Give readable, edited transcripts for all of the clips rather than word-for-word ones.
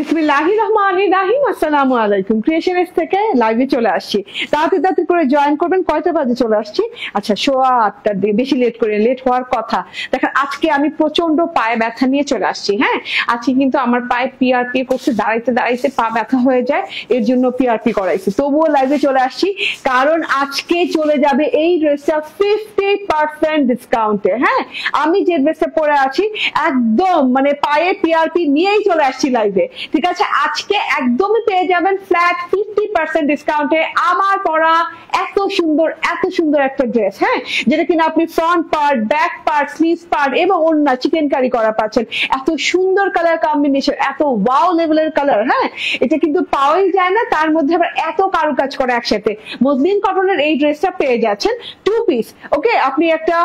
বিসমিল্লাহির রহমানির রহিম। আসসালামু আলাইকুম। ক্রিয়েশনস থেকে লাইভে চলে আসছি। তাড়াতাড়ি করে জয়েন করবেন। কয়টা বাজে চলে আসছি? আচ্ছা, 8:15 দিয়ে, বেশি লেট হওয়ার কথা। দেখেন আজকে আমি প্রচন্ড পায়ে ব্যথা নিয়ে চলে আসছি। হ্যাঁ, আজকে কিন্তু আমার পায়ে পিআরপি করতে দাঁড়াইতে পা ব্যথা হয়ে যায়, এর জন্য পিআরপি করাইছি। তবুও লাইভে চলে আসছি কারণ আজকে চলে যাবে এই ড্রেসটা 50% ডিসকাউন্টে। হ্যাঁ, আমি যে ড্রেসটা পরে আছি একদম মানে পায়ে পিআরপি নিয়েই চলে আসছি লাইভে। ঠিক আছে, আজকে একদমই পেয়ে যাবেন ফ্ল্যাট 50% ডিসকাউন্টে আমার পরা এত সুন্দর একটা ড্রেস। হ্যাঁ, যেটা কিনা আপনি front part, back part, sleeve part এবং ওড়না চিকেন কারি করা পাচ্ছেন। এত সুন্দর কালার কম্বিনেশন, এত ওয়াও লেভেলের কালার। হ্যাঁ, এটা কিন্তু পাওয়াই যায় না, তার মধ্যে আবার এত কারুকাজ করা একসাথে। মসলিন কটনের এই ড্রেসটা পেয়ে যাচ্ছেন 2 পিস। ওকে, আপনি একটা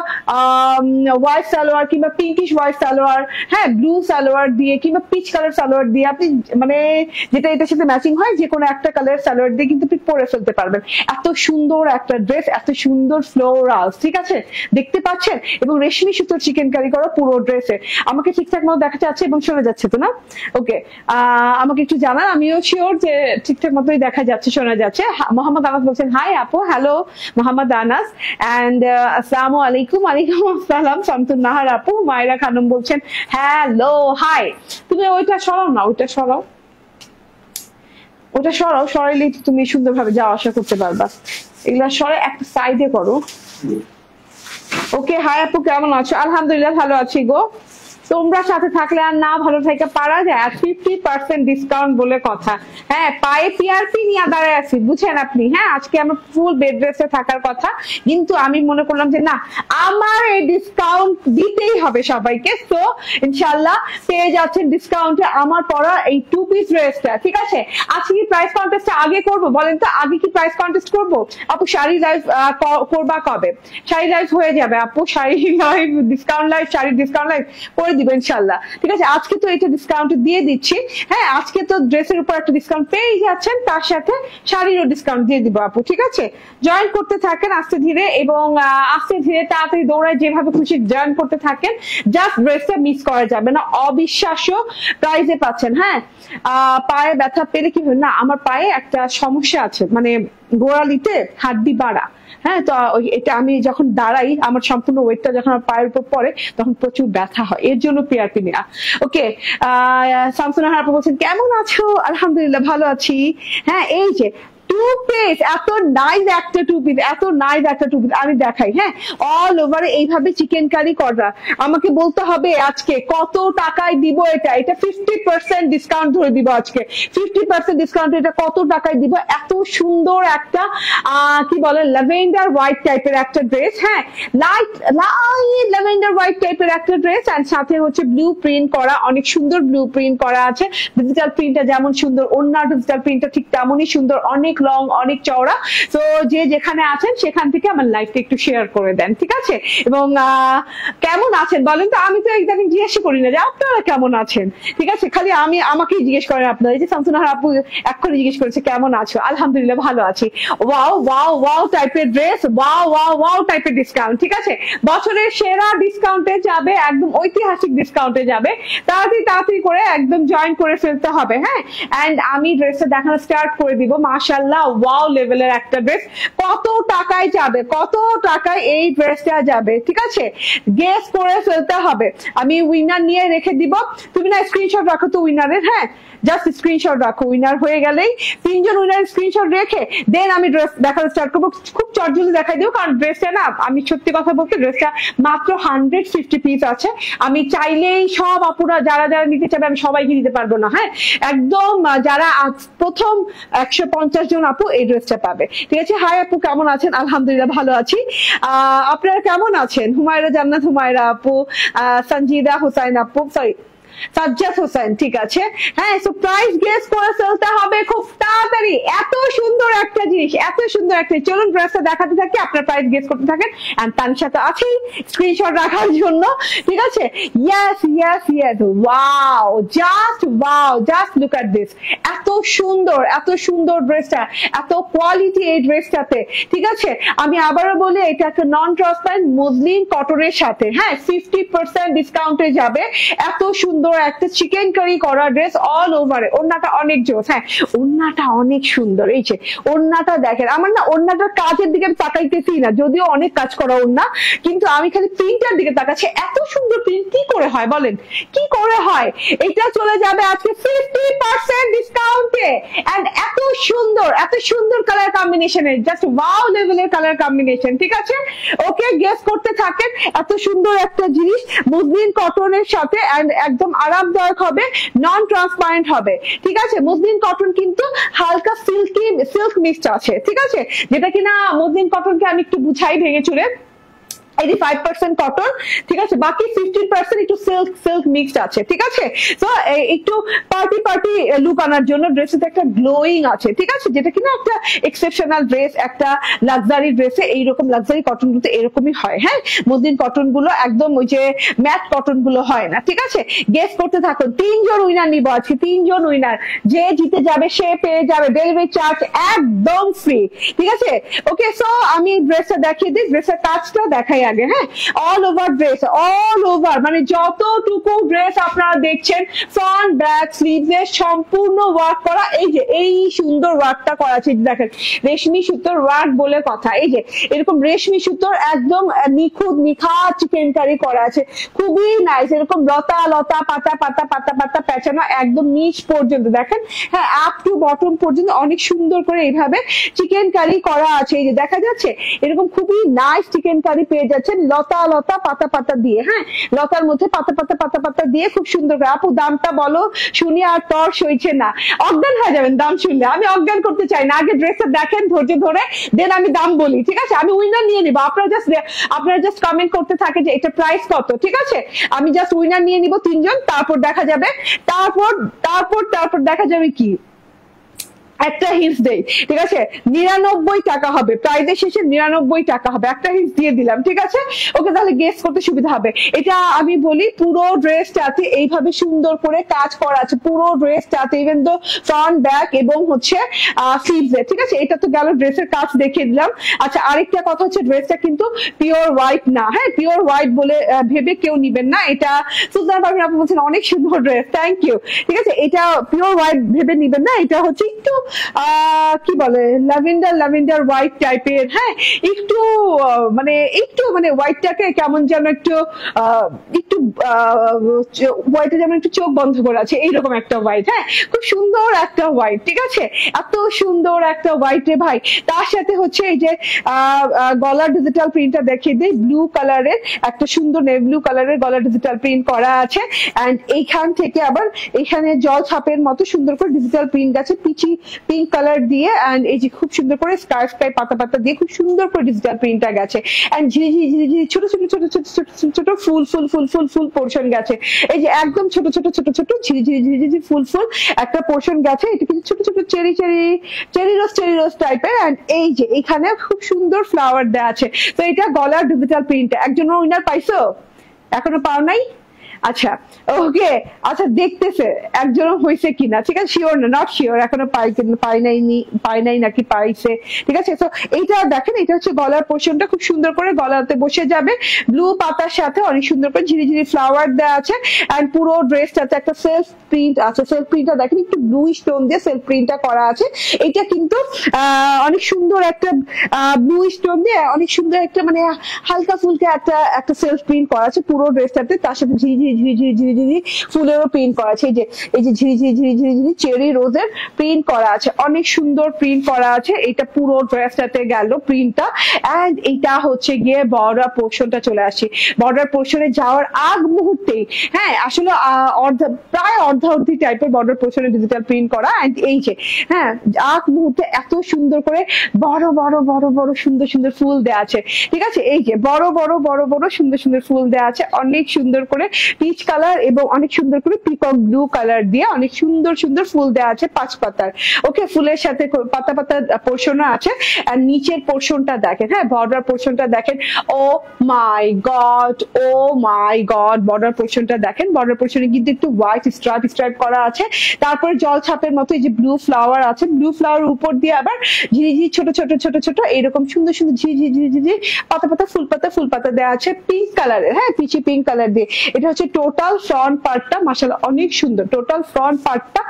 হোয়াইট সালোয়ার কিংবা পিঙ্কিশ হোয়াইট সালোয়ার, হ্যাঁ ব্লু সালোয়ার দিয়ে কিংবা পিচ কালার সালোয়ার দিয়ে আপনি মানে যেটা এটার সাথে ম্যাচিং হয় যে কোনো একটা কালার সালোয়ার দিয়ে কিন্তু আপনি পরে ফেলতে পারবেন। এত সুন্দর একটা ড্রেস, এত সুন্দর ফ্লোরাল, ঠিক আছে দেখতে পাচ্ছেন, এবং রেশমি সুতোর চিকেন কারি করা পুরো ড্রেসে। আমাকে ঠিকঠাক মতো দেখা যাচ্ছে এবং শোনা যাচ্ছে তো না? ওকে, আমাকে একটু জানান, আমিও শিওর যে ঠিকঠাক মতোই দেখা যাচ্ছে, শোনা যাচ্ছে। মোহাম্মদ আনাস বলছেন হাই আপু। হ্যালো মোহাম্মদ আনাস এন্ড আসসালামু আলাইকুম। ওয়ালাইকুম আসসালাম শামসুন নাহার আপু। মায়রা খানম বলছেন হ্যালো হাই। তুমি ওইটা সরাও না, ওটা সরাইলেই তুমি সুন্দরভাবে যাওয়া আসা করতে পারবা। এগুলা সরে একটা সাইডে করো। ওকে, হাই আপু কেমন আছো? আলহামদুলিল্লাহ ভালো আছি গো। তোমরা সাথে থাকলে আর না ভালো থাকা পারা যায়? 50% ডিসকাউন্ট বলে কথা। হ্যাঁ, পায়ে পিআরপি নিয়ে দাঁড়ায় আছি, বুঝছেন আপনি। হ্যাঁ, আজকে আমার ফুল বেড ড্রেসে থাকার কথা, কিন্তু আমি মনে করলাম যে না, আমার এই ডিসকাউন্ট দিতেই হবে সবাইকে। তো ইনশাআল্লাহ পেয়ে যাচ্ছেন ডিসকাউন্টে আমার পরা এই 2 পিস ড্রেসটা। ঠিক আছে, আজকে কি প্রাইস কন্টেস্ট আগে করবো বলেন তো? আগে কি প্রাইস কন্টেস্ট করবো? আপু শাড়ি লাইভ করবা কবে? শাড়ি লাইভ হয়ে যাবে আপু, sari live discount live, sari discount live করে দিব ইনশাআল্লাহ। ঠিক আছে, আজকে তো এটা ডিসকাউন্ট দিয়ে দিচ্ছি। হ্যাঁ, আজকে তো ড্রেসের উপর একটা ডিসকাউন্ট পেয়ে যাচ্ছেন, তার সাথে শাড়িরও ডিসকাউন্ট দিয়ে দিব আপু। ঠিক আছে, জয়েন করতে থাকেন আস্তে ধীরে, এবং আস্তে ধীরে তাড়াতাড়ি দৌড়ায় যেভাবে খুশি জয়েন করতে থাকেন। জাস্ট ড্রেসটা মিস করা যাবে না, অবিশ্বাস্য প্রাইজে পাচ্ছেন। হ্যাঁ, পায়ে ব্যথা পেলে কি হয় না, আমার পায়ে একটা সমস্যা আছে, মানে গোড়ালিতে হাড্ডি বাড়া। হ্যাঁ, তো এটা আমি যখন দাঁড়াই আমার সম্পূর্ণ ওয়েটটা যখন আমার পায়ের উপর পড়ে তখন প্রচুর ব্যথা হয়, এর জন্য পিআরপি নেওয়া। ওকে, শামসুন নাহার আপু বলছেন কেমন আছো? আলহামদুলিল্লাহ ভালো আছি। হ্যাঁ, এই যে 2 পিস, এত নাইস একটা 2 পিস, এত নাইস একটা 2 পিস আমি দেখাই। হ্যাঁ, অল ওভার এইভাবে চিকেন কারি করা। আমাকে বলতে হবে আজকে কত টাকায় দিব এটা। এটা 50% ডিসকাউন্ট ধরে দিব আজকে। 50% ডিসকাউন্ট, এটা কত টাকায় দিব? এত সুন্দর একটা কি বলে ল্যাভেন্ডার হোয়াইট টাইপের একটা ড্রেস। হ্যাঁ, লাইট ল্যাভেন্ডার হোয়াইট টাইপের একটা ড্রেস, এন্ড সাথে হচ্ছে ব্লু প্রিন্ট করা, অনেক সুন্দর ব্লু প্রিন্ট করা আছে। ডিজিটাল প্রিন্টটা যেমন সুন্দর, অন্য ডিজিটাল প্রিন্টটা ঠিক তেমনই সুন্দর, অনেক লং, অনেক চওড়া। তো যে যেখানে আছেন সেখান থেকে আমার লাইফটা একটু শেয়ার করে দেন, ঠিক আছে? এবং কেমন আছেন বলেন তো? আমি তো একদম জিজ্ঞেস করি না যে আপনারা কেমন আছেন, ঠিক আছে? খালি আমাকেই জিজ্ঞেস করেন আপনারা। এই যে শামসুন নাহার আপু এক্ষুনি জিজ্ঞেস করেছে কেমন আছো। আলহামদুলিল্লাহ ভালো আছি। ওয়াও টাইপের ড্রেস, ওয়াও টাইপের ডিসকাউন্ট। ঠিক আছে, বছরের সেরা ডিসকাউন্টে যাবে, একদম ঐতিহাসিক ডিসকাউন্টে যাবে। তাড়াতাড়ি করে একদম জয়েন করে ফেলতে হবে। হ্যাঁ, এন্ড আমি ড্রেসটা দেখানো স্টার্ট করে দিব। মাশাআল্লাহ, ওয়াও লেভেলের একটা ড্রেস। কত টাকায় যাবে, কত টাকায় এই ড্রেসটা যাবে? ঠিক আছে, গেস করে ফেলতে হবে। আমি উইনার নিয়ে রেখে দিব। তুমি না স্ক্রিনশট রাখো তো উইনারের। হ্যাঁ, জাস্ট স্ক্রিনশট রাখো। উইনার হয়ে গেলেই 3 জন উইনারের স্ক্রিনশট রেখে দেন আমি ড্রেস দেখানো স্টার্ট করবো। খুব চটজলদি দেখাই দিও, কারণ ড্রেসটা না, আমি সত্যি কথা বলতে ড্রেসটা মাত্র 150 পিস আছে। আমি চাইলেই সব আপুরা যারা নিতে চাবে আমি সবাইকে দিতে পারবো না। হ্যাঁ, একদম যারা প্রথম 150 জন আপু এই ড্রেসটা পাবে। ঠিক আছে, হাই আপু কেমন আছেন? আলহামদুলিল্লাহ ভালো আছি। আপনারা কেমন আছেন? হুমায়রা জান্নাত হুমায়রা আপু, সঞ্জিদা হুসাইন আপু, সরি সাজ্জাদ হোসেন, ঠিক আছে। হ্যাঁ, সো প্রাইস গেস করে ফেলতে হবে খুব তাড়াতাড়ি। এত সুন্দর একটা জিনিস, এত সুন্দর একটা, চলুন ড্রেসটা দেখাতে থাকি, আপনার প্রাইস গেস করতে থাকেন। এন্ড তার সাথে আছেই স্ক্রিনশট রাখার জন্য, ঠিক আছে? Yes, wow, just look at this. এত সুন্দর ড্রেসটা, এত কোয়ালিটি এই ড্রেসটাতে। ঠিক আছে, আমি আবারও বলি এটা একটা নন ট্রান্সপারেন্ট মসলিন কটনের সাথে। হ্যাঁ, 50% ডিসকাউন্টে যাবে। এত সুন্দর সুন্দর একটা চিকেন কারি করা ড্রেস অল ওভারে। ওড়নাটা অনেক জোস, হ্যাঁ ওড়নাটা অনেক সুন্দর। এই যে ওড়নাটা দেখেন, আমার না ওড়নাটার কাজের দিকে তাকাইতেছি না, যদিও অনেক কাজ করা ওড়না, কিন্তু আমি খালি প্রিন্টার দিকে তাকাচ্ছি। এত সুন্দর প্রিন্ট কি করে হয় বলেন, কি করে হয়? এটা চলে যাবে আজকে 50% ডিসকাউন্টে, এন্ড এত সুন্দর কালার কম্বিনেশনে, জাস্ট ওয়াও লেভেলের কালার কম্বিনেশন। ঠিক আছে, ওকে গেস করতে থাকেন। এত সুন্দর একটা জিনিস মুসলিন কটনের সাথে, এন্ড একদম আরামদায়ক হবে, নন ট্রান্সপারেন্ট হবে। ঠিক আছে, মুসলিন কটন কিন্তু হালকা সিল্ক মিক্সড আছে। ঠিক আছে, যেটা কিনা মুসলিন কটনকে আমি একটু বুঝাই ভেঙে চুরে, 85% কটন, ঠিক আছে, বাকি 15% একটু সিল্ক মিক্সড আছে। ঠিক আছে, তো একটু পার্টি লুক আনার জন্য ড্রেসের একটা গ্লোয়িং আছে। ঠিক আছে, যেটা কিনা একটা এক্সেপশনাল ড্রেস, একটা লাক্সারি ড্রেসে এইরকম লাক্সারি কটন গুলো এরকমই হয়। হ্যাঁ, মসলিন কটন গুলো একদম ওই যে ম্যাট কটন গুলো হয় না। ঠিক আছে, গেস করতে থাকুন। 3 জন উইনার নিব আজকে, 3 জন উইনার, যে জিতে যাবে সে পেয়ে যাবে ডেলিভারি চার্জ একদম ফ্রি। ঠিক আছে, ওকে, সো আমি ড্রেসটা দেখিয়ে দিই, ড্রেসের কাজটা দেখাই আগে। হ্যাঁ, all over dress, all over মানে যতটুকু ড্রেস আপনারা দেখছেন, ফ্রন্ট ব্যাক স্লিভলেস সম্পূর্ণ ওয়ার্ক করা। এই যে এই সুন্দর ওয়ার্কটা করা আছে, দেখেন রেশমি সুতোর ওয়ার্ক বলে কথা। এই যে এরকম রেশমি সুতোর একদম নিখাত চিকেন কারি করা আছে, খুবই নাইস। এরকম লতা লতা পাতা পাতা পাতা পাতা পেঁচানো একদম নিচ পর্যন্ত, দেখেন হ্যাঁ আপ টু বটম পর্যন্ত অনেক সুন্দর করে এইভাবে চিকেন কারি করা আছে। এই যে দেখা যাচ্ছে এরকম খুবই নাইস চিকেন কারি পেয়ে যাচ্ছেন লতা লতা পাতা পাতা দিয়ে। হ্যাঁ, লতার মধ্যে পাতা পাতা পাতা পাতা দিয়ে খুব সুন্দর করে। আপু দামটা বলো শুনি, আর তর সইছে না, অজ্ঞান হয়ে যাবেন দাম শুনলে। আমি অজ্ঞান করতে চাই না, আগে ড্রেসটা দেখেন ধৈর্য ধরে, দেন আমি দাম বলি। ঠিক আছে, আমি উইনার নিয়ে নিবো, আপনারা জাস্ট কমেন্ট করতে থাকে যে এটা প্রাইস কত। ঠিক আছে, আমি জাস্ট উইনার নিয়ে নিবো 3 জন, তারপর দেখা যাবে, তারপর দেখা যাবে কি একটা হিন্স দেই। ঠিক আছে, 99 টাকা হবে, প্রাইজের শেষে 99 টাকা হবে, একটা হিন্স দিয়ে দিলাম। ঠিক আছে, ওকে, তাহলে গেস করতে সুবিধা হবে। এটা আমি বলি পুরো ড্রেসটাতে এইভাবে সুন্দর করে কাজ করা আছে, পুরো ড্রেসটাতে, ইভেন দো ফ্রন্ট ব্যাক এবং হচ্ছে স্লিভসে। ঠিক আছে, এটা তো গেল ড্রেসের কাজ দেখিয়ে দিলাম। আচ্ছা, আরেকটা কথা হচ্ছে ড্রেসটা কিন্তু পিওর হোয়াইট না। হ্যাঁ, পিওর হোয়াইট বলে ভেবে কেউ নিবেন না। এটা সুলতান পারভিন আপনি বলছেন অনেক সুন্দর ড্রেস, থ্যাংক ইউ। ঠিক আছে, এটা পিওর হোয়াইট ভেবে নিবেন না, এটা হচ্ছে একটু কি বলে ল্যাভেন্ডার হোয়াইট টাইপের। হ্যাঁ, একটু মানে হোয়াইটটাকে কেমন যেন একটু হোয়াইটে যেমন একটু চোখ বন্ধ করে আছে, এইরকম একটা হোয়াইট। হ্যাঁ, খুব সুন্দর একটা হোয়াইট। ঠিক আছে, এত সুন্দর একটা হোয়াইট রে ভাই। তার সাথে হচ্ছে এই যে গলার ডিজিটাল প্রিন্টটা দেখিয়ে দিই, ব্লু কালারের একটা সুন্দর নেভি ব্লু কালারের গলার ডিজিটাল প্রিন্ট করা আছে। এন্ড এইখান থেকে আবার এখানে জল ছাপের মতো সুন্দর করে ডিজিটাল প্রিন্ট আছে পিচি পিঙ্ক কালার দিয়ে, এন্ড এই যে খুব সুন্দর করে স্কাই পাতা পাতা দিয়ে খুব সুন্দর করে ডিজিটাল প্রিন্টটা গেছে। এন্ড ঝিরি ছোট ছোট ছোট ছোট ছোট ছোট ফুল ফুল ফুল ফুল ফুল পোর্শন গেছে। এই যে একদম ছোট ছোট ছোট ছোট ঝিরি ফুল ফুল একটা পোর্শন গেছে। এটা কিন্তু ছোট ছোট চেরি রোজ টাইপের। এন্ড এই যে এখানে খুব সুন্দর ফ্লাওয়ার দেওয়া আছে। তো এটা গলার ডিজিটাল প্রিন্ট। একজন উইনার পাইছো? এখনো পাও নাই? আচ্ছা, ওকে, আচ্ছা দেখতেছে একজনও হয়েছে কিনা। ঠিক আছে, শিওর না, নট শিওর, এখনো পাই নাই নাকি পাইছে। ঠিক আছে, তো এইটা দেখেন, এটা হচ্ছে গলার পোর্শনটা, খুব সুন্দর করে গলাতে বসে যাবে। ব্লু পাতার সাথে অনেক সুন্দর করে ঝিরি ফ্লাওয়ার দেওয়া আছে। এন্ড পুরো ড্রেসটাতে একটা সেলফ প্রিন্ট আছে। সেলফ প্রিন্টটা দেখেন একটু ব্লু স্টোন দিয়ে সেলফ প্রিন্টটা করা আছে। এটা কিন্তু অনেক সুন্দর একটা ব্লু স্টোন দিয়ে অনেক সুন্দর একটা মানে হালকা ফুলকা একটা সেলফ প্রিন্ট করা আছে পুরো ড্রেসটাতে। তার সাথে ঝিরি ফুলেরও প্রিন্ট করা আছে। এই যে ঝিরি চেরি রোজের প্রিন্ট করা আছে, অনেক সুন্দর প্রিন্ট করা আছে। এটা পুরো ড্রেসটাতে গেল প্রিন্টটা। এন্ড এটা হচ্ছে গিয়ে বর্ডার পোর্শনটা চলে আসছে। বর্ডার পোর্শনে যাওয়ার আগ মুহূর্তেই, হ্যাঁ আসলে প্রায় অর্ধাঅর্ধি টাইপের বর্ডার পোর্শনে ডিজিটাল প্রিন্ট করা। এন্ড এই যে হ্যাঁ আগ মুহূর্তে এত সুন্দর করে বড় বড় সুন্দর ফুল দেওয়া আছে। ঠিক আছে, এই যে বড় বড় সুন্দর ফুল দেওয়া আছে, অনেক সুন্দর করে পিচ কালার এবং অনেক সুন্দর করে পিকক ব্লু কালার দিয়ে অনেক সুন্দর ফুল দেওয়া আছে 5 পাতার। ওকে, ফুলের সাথে পাতা পোর্শনও আছে। আর নিচের পোর্শনটা দেখেন, হ্যাঁ বর্ডার পোর্শনটা দেখেন, ও মাই গড বর্ডার পোর্শনটা দেখেন। বর্ডার পোর্শনে কিন্তু একটু হোয়াইট স্ট্রাইপ করা আছে। তারপরে জল ছাপের মতো এই যে ব্লু ফ্লাওয়ার আছে, ব্লু ফ্লাওয়ার উপর দিয়ে আবার ঝিরি ছোট এরকম সুন্দর ঝিরি পাতা ফুল পাতা দেওয়া আছে পিঙ্ক কালারের। হ্যাঁ, পিচি পিঙ্ক কালার দিয়ে। এটা হচ্ছে টোটাল ফ্রন্ট পার্টটা মাশাআল্লাহ অনেক সুন্দর, টোটাল ফ্রন্ট পার্টটা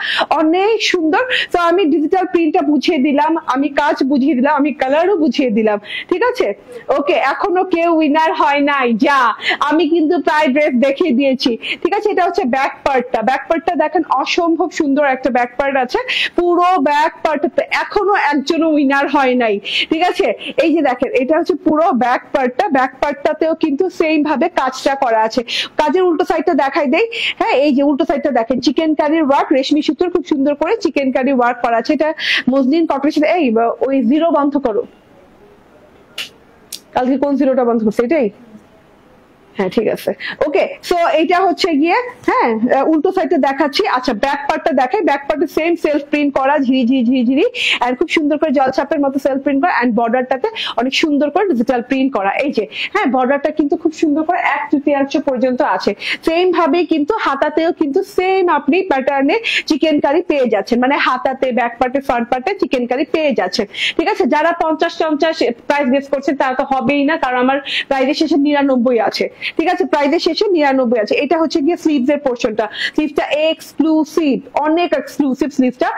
অনেক সুন্দর। তো আমি ডিজিটাল প্রিন্টটা বুঝিয়ে দিলাম, আমি কাজ বুঝিয়ে দিলাম, আমি কালারও বুঝিয়ে দিলাম, ঠিক আছে? ওকে, এখনো কেউ উইনার হয় নাই, যা আমি কিন্তু প্রায় ড্রেস দেখিয়ে দিয়েছি, ঠিক আছে? এটা হচ্ছে ব্যাক পার্টটা, ব্যাক পার্টটা দেখেন অসম্ভব সুন্দর একটা ব্যাক পার্ট আছে, পুরো ব্যাক পার্টটাতে এখনো একজনও উইনার হয় নাই, ঠিক আছে? এই যে দেখেন এটা হচ্ছে পুরো ব্যাক পার্টটা, ব্যাক পার্টটাতেও কিন্তু সেম ভাবে কাজটা করা আছে। কাজের উল্টো সাইডটা দেখাই দেই, হ্যাঁ এই যে উল্টো সাইডটা দেখেন চিকেন কারির ওয়ার্ক, রেশমি সুতোর খুব সুন্দর করে চিকেন কারি ওয়ার্ক করা আছে। এটা মসলিন কটনের সাথে, এই ওই জিরো বন্ধ করো, কালকে কোন জিরোটা বন্ধ করছে? এটাই, হ্যাঁ ঠিক আছে। ওকে, সো এইটা হচ্ছে গিয়ে, হ্যাঁ উল্টো সাইডে দেখাচ্ছি। আচ্ছা ব্যাক পার্টটা দেখাই, ব্যাক পার্টে সেম সেলফ প্রিন্ট করা, ঝিরি এন্ড খুব সুন্দর করে জলছাপের মতো সেলফ প্রিন্ট করা, এন্ড বর্ডারটাতে অনেক সুন্দর করে ডিজিটাল প্রিন্ট করা। এই যে হ্যাঁ বর্ডারটা কিন্তু খুব সুন্দর করে 1/3 পর্যন্ত আছে। সেম ভাবে কিন্তু হাতাতেও কিন্তু সেম আপনি প্যাটার্নে চিকেন কারি পেয়ে যাচ্ছেন, মানে হাতাতে ব্যাক পার্টে ফ্রন্ট পার্টে চিকেন কারি পেয়ে যাচ্ছেন, ঠিক আছে? যারা 50 প্রাইস গেস করছেন তারা তো হবেই না, কারণ আমার প্রাইসের শেষে 99 আছে, ঠিক আছে? প্রাইসের শেষে 99 আছে। এটা হচ্ছে গিয়ে স্লিভস এর পোর্শনটা, স্লিভসটা এক্সক্লুসিভ, অনেক এক্সক্লুসিভ স্লিভসটা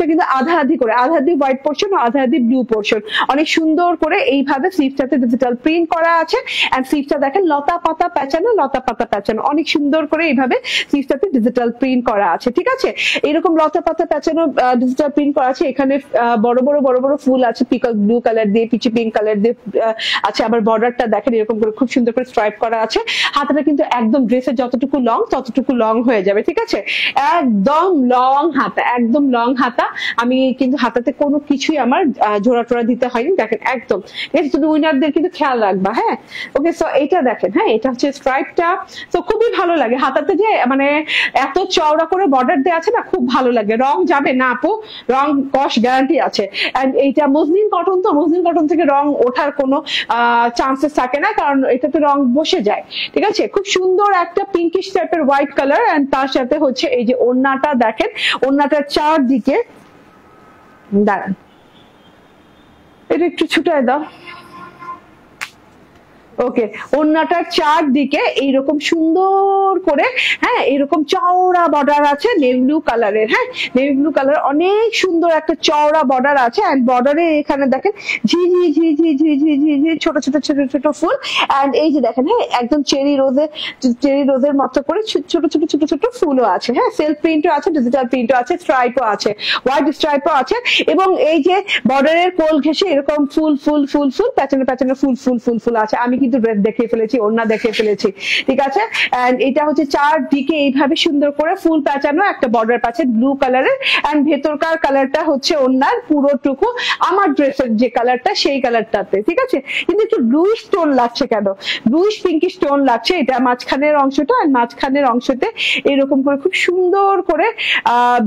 কিন্তু আধা আধি করে, আধা আধি হোয়াইট পোর্শন ও আধা আধি ব্লু পোর্শন, অনেক সুন্দর করে এইভাবে স্লিভসটাতে ডিজিটাল প্রিন্ট করা আছে। এন্ড স্লিভসটা দেখেন লতা পাতা প্যাচানো, লতা পাতা প্যাচানো, অনেক সুন্দর করে এইভাবে স্লিভসটাতে ডিজিটাল প্রিন্ট করা আছে, ঠিক আছে? এরকম লতা পাতা প্যাচানো ডিজিটাল প্রিন্ট করা আছে। এখানে বড় বড় ফুল আছে, পিকক ব্লু কালার দিয়ে, পিচি পিঙ্ক কালার দিয়ে আছে। আবার বর্ডারটা দেখেন এরকম করে খুব সুন্দর করে স্ট্রাইপ করা আছে। হাতাটা কিন্তু একদম ড্রেসের যতটুকু লং ততটুকু লং হয়ে যাবে, ঠিক আছে? একদম লং হাতা, একদম লং হাতা। আমি কিন্তু হাতাতে কোনো কিছুই আমার জোড়া টোড়া দিতে হয়নি, দেখেন একদম। তুমি উইনারদের কিন্তু খেয়াল রাখবা, হ্যাঁ? ওকে, সো এটা দেখেন, হ্যাঁ এটা হচ্ছে স্ট্রাইপটা, তো খুবই ভালো লাগে। হাতাতে যে মানে এত চওড়া করে বর্ডার দেওয়া আছে না, খুব ভালো লাগে। রং যাবে না আপু, রং কস গ্যারান্টি আছে। এন্ড এইটা মসলিন কটন, তো মসলিন কটন থেকে রং ওঠার কোনো চান্সেস থাকে না, কারণ এটাতে রং বসে যায়, ঠিক আছে? খুব সুন্দর একটা পিঙ্কিশ টাইপের হোয়াইট কালার, এন্ড তার সাথে হচ্ছে এই যে ওড়নাটা দেখেন, ওড়নাটার চারদিকে দাঁড়ান, এটা একটু ছুটায় দাও। ওকে, ওড়নাটার চারদিকে এইরকম সুন্দর করে, হ্যাঁ এরকম চওড়া বর্ডার আছে নেভি ব্লু কালারের, হ্যাঁ নেভি ব্লু কালার, অনেক সুন্দর একটা চওড়া বর্ডার আছে। এন্ড বর্ডারে এখানে দেখেন ঝি ছোট ছোট ছোট ছোট ফুল। এন্ড এই যে দেখেন, হ্যাঁ একদম চেরি রোজের মতো করে ছোট ছোট ছোট ছোট ফুলও আছে, হ্যাঁ সেলফ প্রিন্টও আছে, ডিজিটাল প্রিন্টও আছে, স্ট্রাইপও আছে, হোয়াইট স্ট্রাইপও আছে। এবং এই যে বর্ডারের কোল ঘেঁষে এরকম ফুল ফুল ফুল ফুল প্যাচানো প্যাচানো ফুল ফুল ফুল ফুল আছে। আমি কিন্তু ড্রেস দেখিয়ে ফেলেছি, ওড়না দেখিয়ে ফেলেছি, ঠিক আছে? এন্ড এটা হচ্ছে চারদিকে এইভাবে সুন্দর করে ফুল প্যাচানো একটা বর্ডার পাচ্ছে ব্লু কালারের। এন্ড ভেতরকার কালারটা হচ্ছে ওড়নার পুরোটুকু আমার ড্রেসের যে কালারটা সেই কালারটাতে, ঠিক আছে? কিন্তু একটু ব্লুইশ টোন লাগছে, কেন ব্লুইশ পিঙ্কিশ টোন লাগছে এটা মাঝখানের অংশটা। আর মাঝখানের অংশতে এরকম করে খুব সুন্দর করে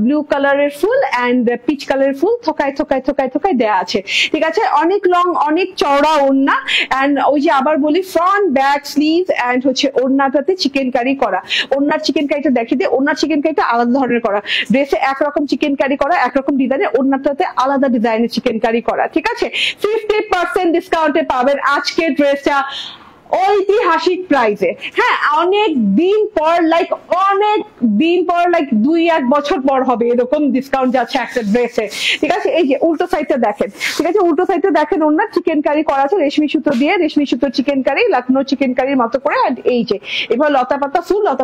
ব্লু কালারের ফুল এন্ড পিচ কালারের ফুল থোকায় থোকায় থোকায় থোকায় দেয়া আছে, ঠিক আছে? অনেক লং, অনেক চওড়া ওড়না। এন্ড ওই যে আবার বলি, ফ্রন্ট ব্যাক স্লিভ এন্ড হচ্ছে ওড়নাটাতে চিকেন কারি করা। ওড়নার চিকেন কারিটা দেখিয়ে দিয়ে, ওড়নার চিকেন কারিটা আলাদা ধরনের করা, ড্রেসে একরকম চিকেন কারি করা, একরকম ডিজাইনে, ওড়নাটাতে আলাদা ডিজাইনের চিকেন কারি করা, ঠিক আছে? 50% ডিসকাউন্টে পাবেন আজকে ড্রেসটা ঐতিহাসিক প্রাইসে, হ্যাঁ অনেক দিন পর, লাইক 2-1 বছর পর হবে এরকম ডিসকাউন্ট যাচ্ছে একটা ড্রেসে, ঠিক আছে? এই যে উল্টো সাইডটা দেখেন, ঠিক আছে? উল্টো সাইডটা দেখেন, ওনার চিকেন কারি করা আছে রেশমি সুতো দিয়ে, রেশমি সুতোর চিকেন কারি, লখনৌ চিকেন কারির মতো করে। আর এই যে এবার লতা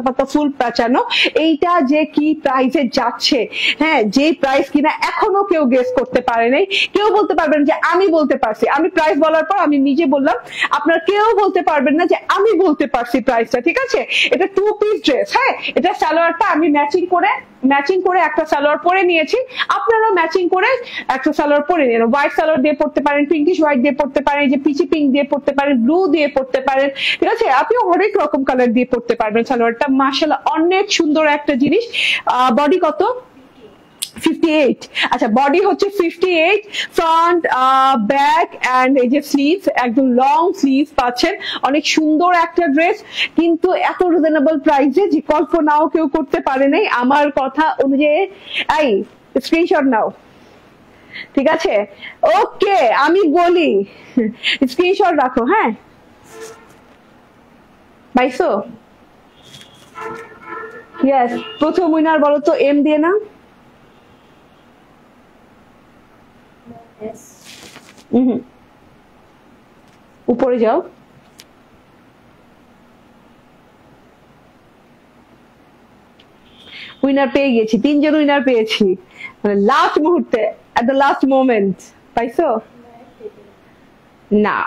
পাতা ফুল প্যাচানো, এইটা যে কি প্রাইসে যাচ্ছে, হ্যাঁ যে প্রাইস কিনা এখনো কেউ গেস করতে পারে নাই। কেউ বলতে পারবেন যে আমি বলতে পারছি, আমি প্রাইস বলার পর আমি নিজে বললাম, আপনার কেউ বলতে পারবেন না যে আমি বলতে পারছি প্রাইসটা, ঠিক আছে? এটা 2 পিস ড্রেস, হ্যাঁ এটা সালোয়ারটা আমি ম্যাচিং করে একটা সালোয়ার পরে নিয়েছি, আপনারা ম্যাচিং করে একটা সালোয়ার পরে নিন। হোয়াইট সালোয়ার দিয়ে পড়তে পারেন, পিঙ্কিশ হোয়াইট দিয়ে পড়তে পারেন, এই যে পিচি পিঙ্ক দিয়ে পড়তে পারেন, ব্লু দিয়ে পড়তে পারেন, ঠিক আছে? আপনি অনেক রকম কালার দিয়ে পড়তে পারবেন সালোয়ারটা। মাশাআল্লাহ অনেক সুন্দর একটা জিনিস। বডি কত? 58। আচ্ছা বডি হচ্ছে 58, ফ্রন্ট ব্যাক এন্ড এই যে স্লিভস, একদম লং স্লিভস পাচ্ছেন। অনেক সুন্দর একটা ড্রেস, কিন্তু এত রিজনেবল প্রাইসে যে কল্পনাও কেউ করতে পারে নাই আমার কথা অনুযায়ী। এই স্ক্রিনশট নাও, ঠিক আছে? ওকে আমি বলি স্ক্রিনশট রাখো, হ্যাঁ পাইছো? ইয়েস, প্রথম উইনার বলো তো, এম দিয়ে না? উপরে যাও। উইনার পেয়ে গেছি, 3 জন উইনার পেয়েছি, মানে লাস্ট মুহূর্তে, এট দ্য লাস্ট মোমেন্ট। পাইছো? না,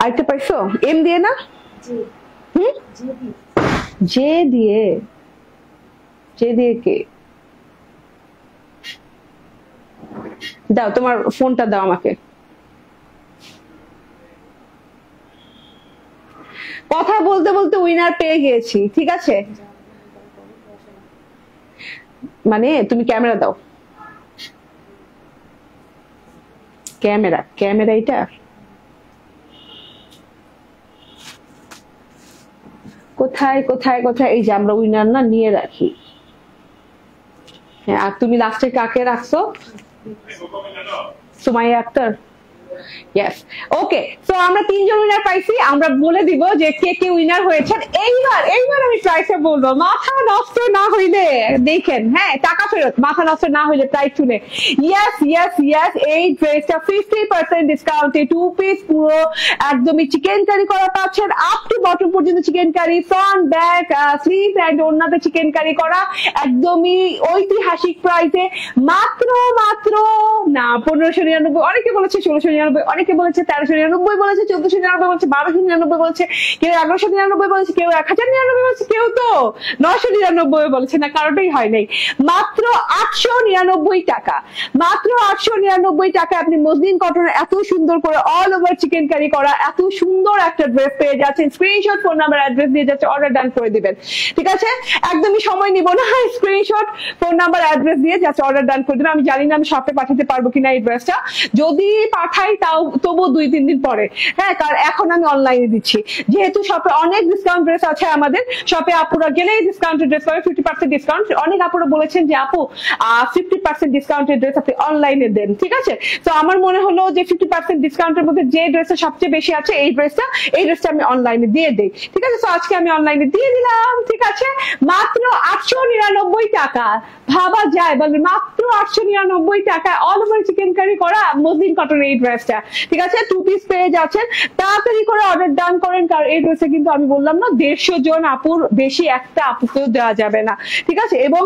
আরেকটা পাইছো? এম দিয়ে না? জে দিয়ে? জে দিয়ে কে? দাও তোমার ফোনটা, দাও আমাকে। কথা বলতে বলতে উইনার পেয়ে গিয়েছি, ঠিক আছে? মানে তুমি ক্যামেরা দাও, ক্যামেরা, ক্যামেরা এটা কোথায় কোথায় কোথায়? এই যে আমরা উইনার না নিয়ে রাখি। হ্যাঁ, আর তুমি লাস্টে কাকে রাখছো? সুমাইয়া আক্তার। ইয়েস, ওকে। সো আমরা 3 জন উইনার পাইছি। আমরা বলে দিব যে কে কে উইনার হয়েছেন। এইবার আমি প্রাইসে বলবো, মাথা নষ্ট না হইলে দেখেন, হ্যাঁ, টাকা ফেরত, মাথা নষ্ট না হইলে প্রাইস শুনে। ইয়েস ইয়েস ইয়েস, এই ড্রেসটা 50% ডিসকাউন্টে 2 পিস পুরো একদমই চিকেন কারি করা পাচ্ছেন, আপ টু বটম পর্যন্ত chicken curry, front back sleeve and ওন্নাতে চিকেন কারি করা, একদমই ঐতিহাসিক প্রাইসে, মাত্র মাত্র না 1599, অনেকে বলেছে 1699, অনেকে বলেছে 1399 বলেছে, 1499 বলেছে, 1299 বলেছে, কেউ 1199 বলেছে, কেউ 1099 বলেছে, কেউ তো 999 বলেছে, না কারোটাই হয় নাই। মাত্র 899 টাকা, মাত্র 899 টাকা আপনি মসলিন কটনের এত সুন্দর করে অল ওভার চিকেন কারি করা এত সুন্দর একটা ড্রেস পেয়ে যাচ্ছেন। স্ক্রিনশট, ফোন নাম্বার, অ্যাড্রেস দিয়ে যাচ্ছে, অর্ডার ডান করে দিবেন, ঠিক আছে? একদমই সময় নিব না, স্ক্রিনশট, ফোন নাম্বার, অ্যাড্রেস দিয়ে যাচ্ছে, অর্ডার ডান করে দিবেন। আমি জানি না আমি শপে পাঠাতে পারবো কিনা এই ড্রেসটা, যদি পাঠাই তাও তবু 2-3 দিন পরে, হ্যাঁ, কারণ এখন আমি অনলাইনে দিচ্ছি, যেহেতু শপে অনেক ডিসকাউন্ট ড্রেস আছে আমাদের শপে। আপুরা গেলেই ডিসকাউন্টেড ড্রেস পাবে, 50% ডিসকাউন্ট। অনেক আপুরা বলেছেন যে আপু 50% ডিসকাউন্টেড ড্রেস আপনি অনলাইনে দেন, ঠিক আছে? তো আমার মনে হলো যে 50% ডিসকাউন্টের মধ্যে যে ড্রেসটা সবচেয়ে বেশি আছে এই ড্রেসটা আমি অনলাইনে দিয়ে দেই, ঠিক আছে? তো আজকে আমি অনলাইনে দিয়ে দিলাম, ঠিক আছে? মাত্র 899 টাকা, ভাবা যায় বলে, মাত্র 899 টাকা অল ওভার চিকেন কারি করা মসলিন কটনের এই ড্রেসটা, ঠিক আছে? 2 পিস পেয়ে যাচ্ছেন, তাড়াতাড়ি করে অর্ডার ডান করেন, কারণ এই ড্রেসে কিন্তু আমি বললাম না 150 জন আপুর বেশি একটা আপুকেও দেওয়া যাবে না, ঠিক আছে? এবং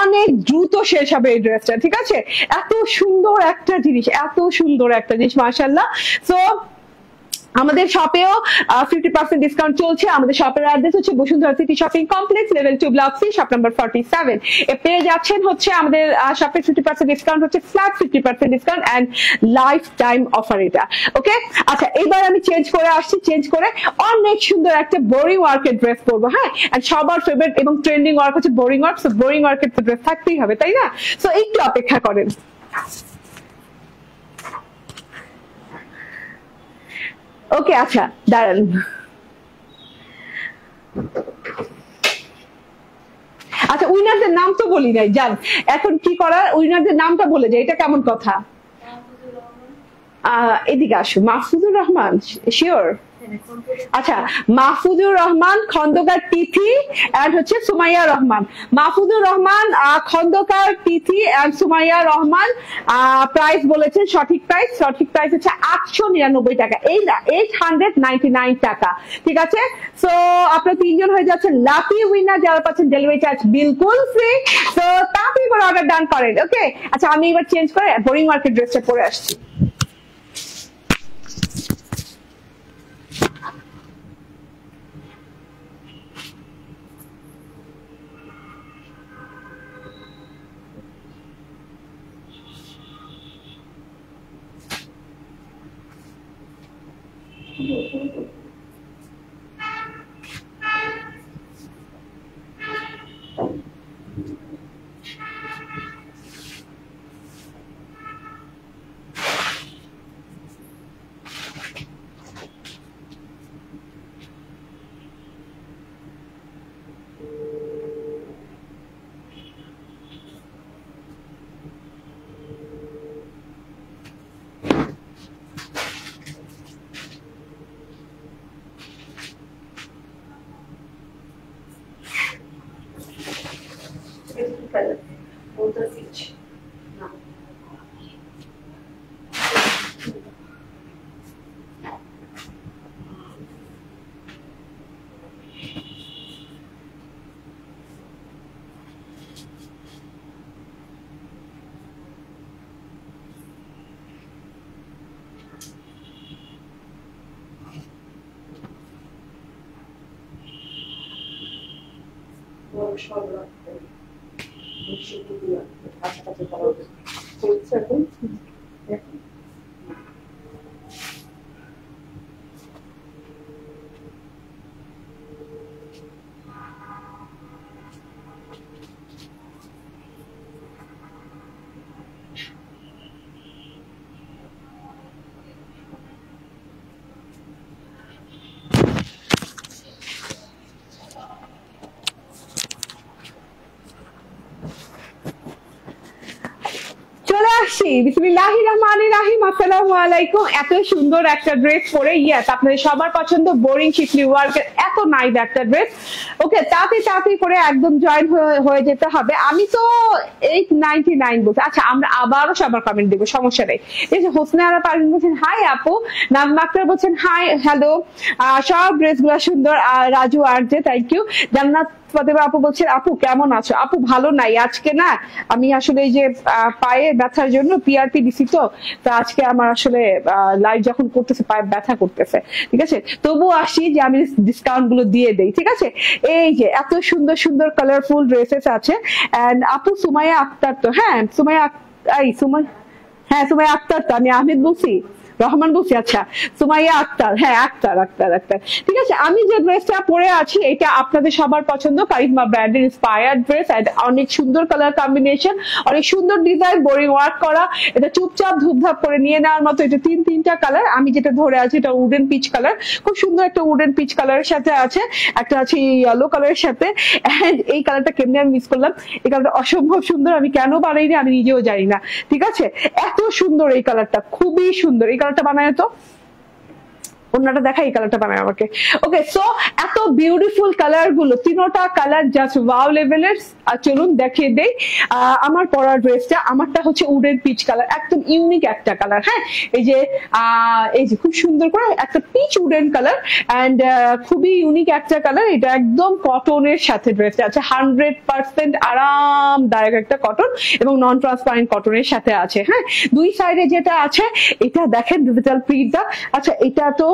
অনেক দ্রুত শেষ হবে এই ড্রেসটা, ঠিক আছে? এত সুন্দর একটা জিনিস, এত সুন্দর একটা জিনিস, মাশাআল্লাহ। সো আমাদের শপেও 50% ডিসকাউন্ট চলছে। আমাদের শপের অ্যাড্রেস হচ্ছে Bashundhara City Shopping Complex, level 2 block C, shop number 47। পেয়ে যাচ্ছেন হচ্ছে আমাদের শপে 50% ডিসকাউন্ট হচ্ছে, flat 50% discount and life time offer এটা, ওকে? আচ্ছা, এবার আমি চেঞ্জ করে আসছি, চেঞ্জ করে অনেক সুন্দর একটা বোরিং ওয়ার্কের ড্রেস পরবো, হ্যাঁ? এন্ড সবার ফেভারিট এবং ট্রেন্ডিং ওয়ার্ক হচ্ছে বোরিং ওয়ার্ক। সো বোরিং ওয়ার্কের তো ড্রেস থাকতেই হবে, তাই না? সো একটু অপেক্ষা করেন। ওকে, আচ্ছা দাঁড়ান, আচ্ছা উইনারদের নাম তো বলি নাই, জান এখন কি করার, উইনারদের নামটা বলে যায়, এটা কেমন কথা? এদিকে আসো, মাহফুজুর রহমান, শিওর? আচ্ছা, মাহফুজুর রহমান খন্দকার তিথি এন্ড হচ্ছে সুমাইয়া রহমান। মাহফুজুর রহমান খন্দকার তিথি এন্ড সুমাইয়া রহমান প্রাইস বলেছেন, সঠিক প্রাইস হচ্ছে 899 টাকা, 899 টাকা, ঠিক আছে? সো আপনারা 3 জন হয়ে যাচ্ছেন লাকি উইনার, যারা পাচ্ছেন ডেলিভারি চার্জ বিলকুল ফ্রি। সো তাড়াতাড়ি করে অর্ডার ডান করেন, ওকে? আচ্ছা, আমি এবার চেঞ্জ করে বোরিং মার্কেট ড্রেসটা পরে আসছি। বিসমিল্লাহির রহমানির রহিম। আসসালামু আলাইকুম। এত সুন্দর একটা ড্রেস পরে, ইয়েস আপনাদের সবার পছন্দ বোরিং শিফলি ওয়ার্কের এত নাইস একটা ড্রেস। ওকে, তাড়াতাড়ি করে একদম জয়েন হয়ে যেতে হবে। আমি তো 899 বলছি। আচ্ছা, আমরা আবারও সবার কমেন্ট দেবো, সমস্যা নেই। এই যে হোসনে আরা পারভিন বলছেন হাই আপু, নাজমা আক্তার বলছেন হাই হ্যালো, সব ড্রেস গুলা সুন্দর। Raju RJ thank you. Jannat Fatema আপু বলছেন আপু কেমন আছো? আপু ভালো নাই, আজকে না আমি আসলে এই যে পায়ে ব্যথার জন্য পিআরপি দিছি, তো আজকে আমার আসলে লাইভ যখন করতেছে পায়ে ব্যথা করতেছে, ঠিক আছে। তবু আসি যে আমি ডিসকাউন্ট গুলো দিয়ে দেই, ঠিক আছে। এই যে এত সুন্দর সুন্দর কালারফুল ড্রেসেস আছে। এন্ড আপু সুমাইয়া আক্তার তো, হ্যাঁ সুমাইয়া আক্তার তো, আমি আহমেদ বলছি, রহমান বলছি। আচ্ছা, সুমাইয়া আক্তার, হ্যাঁ আক্তার। ঠিক আছে, আমি যে ড্রেসটা পরে আছি এটা আপনাদের সবার পছন্দ, কারিজমা ব্র্যান্ডের ইন্সপায়ার্ড ড্রেস। অনেক সুন্দর কালার কম্বিনেশন, অনেক সুন্দর ডিজাইন, বোরিং ওয়ার্ক করা। এটা চুপচাপ ধুপধাপ করে নিয়ে নেওয়ার মতো। এটা তিনটা কালার, আমি যেটা ধরে আছি এটা উডেন পিচ কালার, খুব সুন্দর একটা উডেন পিচ কালারের সাথে আছে, একটা আছে ইয়েলো কালারের সাথে। এন্ড এই কালারটা কেমনি আমি মিস করলাম, এই কালারটা অসম্ভব সুন্দর, আমি কেন বানাইনি আমি নিজেও জানি না, ঠিক আছে। এত সুন্দর এই কালারটা, খুবই সুন্দর। এই কালারটা বানায় তো, অন্যটা দেখা, এই কালারটা বানায় আমাকে। ওকে, সো এত বিউটিফুল কালার গুলো, তিনটা কালার জাস্ট ওয়াও লেভেলের। চলুন দেখিয়ে দেই আমার পরা ড্রেসটা। আমারটা হচ্ছে উডেন পিচ কালার, একদম ইউনিক একটা কালার। হ্যাঁ, এই যে খুব সুন্দর করে একটা পিচ উডেন কালার, এন্ড খুবই ইউনিক একটা কালার। এটা একদম কটনের সাথে ড্রেসটা আছে, 100% আরামদায়ক একটা কটন এবং নন ট্রান্সপারেন্ট কটনের সাথে আছে। হ্যাঁ, দুই সাইডে যেটা আছে এটা দেখেন ডিজিটাল প্রিন্টটা। আচ্ছা, এটা তো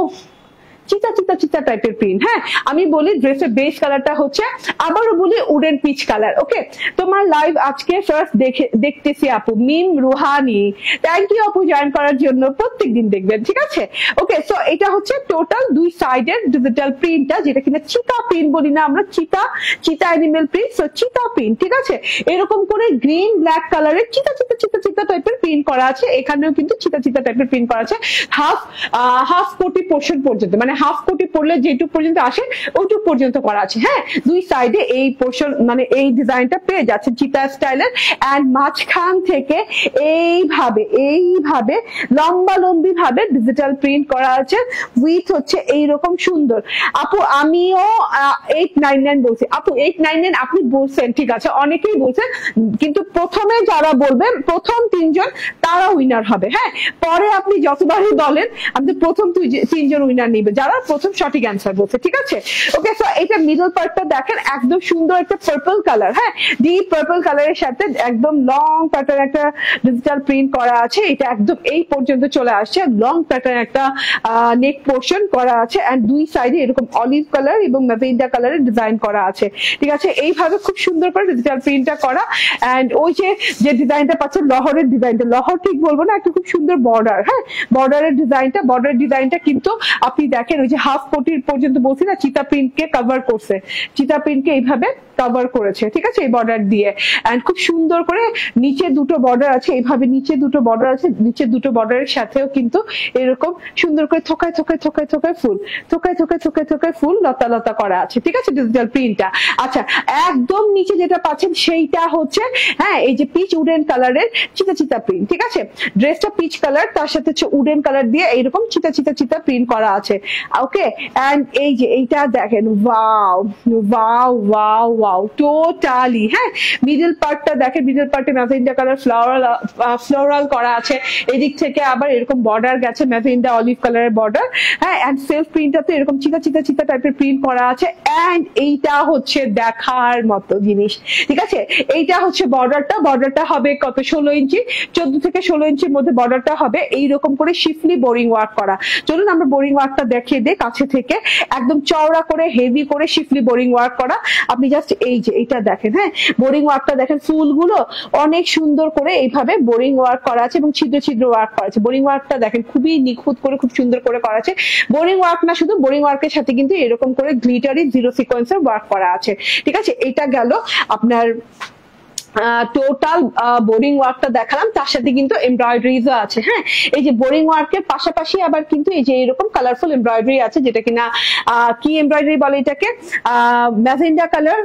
চিতা টাইপের প্রিন্ট। হ্যাঁ, আমি বলি ড্রেসের বেস কালারটা হচ্ছে, আবারও বলি উডেন পিচ কালার। ওকে, তোমার লাইভ আজকে ফার্স্ট দেখতেছি আপু, মিম রুহানি, থ্যাংক ইউ আপু জয়েন করার জন্য, প্রত্যেকদিন দেখবেন, ঠিক আছে। ওকে, সো এটা হচ্ছে টোটাল দুই সাইডের ডিজিটাল প্রিন্টটা, যেটা কিনা চিতা প্রিন্ট বলি না আমরা, চিতা অ্যানিমেল প্রিন্ট, সো চিতা প্রিন্ট, ঠিক আছে। এরকম করে গ্রিন ব্ল্যাক কালারের চিতা টাইপের প্রিন্ট করা আছে। এখানেও কিন্তু চিতা টাইপের প্রিন্ট করা আছে, হাফ কোটি পোর্শন পর্যন্ত, মানে হাফ কোটি পড়লে যেটুক পর্যন্ত আসে ওইটুক পর্যন্ত করা আছে। হ্যাঁ, দুই সাইডে এই পোর্শন মানে এই ডিজাইনটা পেয়ে যাচ্ছে চিতা স্টাইলের। এন্ড মাঝখান থেকে এইভাবে লম্বি ভাবে ডিজিটাল প্রিন্ট করা আছে, উইথ হচ্ছে এইরকম সুন্দর। আপু আমিও 899 বলছি। আপু 899 আপনি বলছেন, ঠিক আছে, অনেকেই বলছেন, কিন্তু প্রথমে যারা বলবেন প্রথম 3 জন তারা উইনার হবে। হ্যাঁ, পরে আপনি যতবারই বলেন আপনি প্রথম 3 জন উইনার নিবে যারা প্রথম সঠিক অ্যান্সার বলছে, ঠিক আছে। ওকে, সো এটা মিডল পার্টটা দেখেন, একদম সুন্দর একটা পার্পল কালার। হ্যাঁ, ডিপ পার্পল কালারের সাথে একদম লং প্যাটার্ন একটা ডিজিটাল প্রিন্ট করা আছে। এটা একদম এই পর্যন্ত চলে আসছে, লং প্যাটার্ন একটা নেক পোর্শন করা আছে, এন্ড দুই সাইডে এরকম অলিভ কালার এবং ম্যাজেন্টা কালারের ডিজাইন করা আছে, ঠিক আছে। এইভাবে খুব সুন্দর করে ডিজিটাল প্রিন্টটা করা। এন্ড ওই যে ডিজাইনটা পাচ্ছেন, লহরের ডিজাইনটা, লহর ঠিক বলবো না, একটা খুব সুন্দর বর্ডার। হ্যাঁ, বর্ডারের ডিজাইনটা কিন্তু আপনি দেখেন ওই যে হাফ কোটির পর্যন্ত বলছি না, চিতা প্রিন্টকে কভার করছে, চিতা প্রিন্টকে এইভাবে কভার করেছে, ঠিক আছে, এই বর্ডার দিয়ে। এন্ড খুব সুন্দর করে নিচে দুটো বর্ডার আছে, এইভাবে নিচে দুটো বর্ডার আছে, নিচে দুটো বর্ডারের সাথেও কিন্তু এরকম সুন্দর করে থোকায় ফুল লতা করা আছে, ঠিক আছে, ডিজিটাল প্রিন্টটা। আচ্ছা, একদম নিচে যেটা পাচ্ছেন সেইটা হচ্ছে, হ্যাঁ, এই যে পিচ উডেন কালারের চিতা প্রিন্ট, ঠিক আছে। ড্রেসটা পিচ কালার, তার সাথে হচ্ছে উডেন কালার দিয়ে এইরকম চিতা প্রিন্ট করা আছে। ওকে এন্ড এই যে এইটা দেখেন, wow wow wow wow totally. হ্যাঁ, মিডল পার্টটা দেখেন, মিডল পার্টে ম্যাজেন্ডা কালার ফ্লোরাল করা আছে, এদিক থেকে আবার এরকম বর্ডার গেছে ম্যাজেন্ডা অলিভ কালারের বর্ডার। হ্যাঁ, এন্ড সেলফ প্রিন্টটাতে এরকম চিতা চিতা চিতা টাইপের প্রিন্ট করা আছে। এন্ড এইটা হচ্ছে দেখার মতো জিনিস, ঠিক আছে। এইটা হচ্ছে বর্ডারটা হবে কত, 16 ইঞ্চি, 14 থেকে 16 ইঞ্চির মধ্যে বর্ডারটা হবে। এইরকম করে শিফলি বোরিং ওয়ার্ক করা। চলুন আমরা বোরিং ওয়ার্কটা দেখিয়ে দিই কাছে থেকে, একদম চওড়া করে হেভি করে শিফলি বোরিং ওয়ার্ক করা। আপনি জাস্ট এই যে এইটা দেখেন, হ্যাঁ বোরিং ওয়ার্কটা দেখেন, ফুলগুলো অনেক সুন্দর করে এইভাবে বোরিং ওয়ার্ক করা আছে এবং ছিদ্র ছিদ্র ওয়ার্ক করা আছে। বোরিং ওয়ার্কটা দেখেন খুবই নিখুঁত করে, খুব সুন্দর করে করা আছে। বোরিং ওয়ার্ক না শুধু, বোরিং ওয়ার্কের সাথে কিন্তু এরকম করে গ্লিটারি জিরো সিকোয়েন্সের ওয়ার্ক করা আছে, ঠিক আছে। এটা গেল আপনার টোটাল বোরিং ওয়ার্কটা দেখালাম, তার সাথে কিন্তু এমব্রয়ডারিজও আছে। হ্যাঁ, এই যে বোরিং ওয়ার্কের পাশাপাশি আবার কিন্তু এই যে এরকম কালারফুল এমব্রয়ডারি আছে, যেটা কিনা কি এমব্রয়ডারি বলে এটাকে, ম্যাজেন্ডা কালার,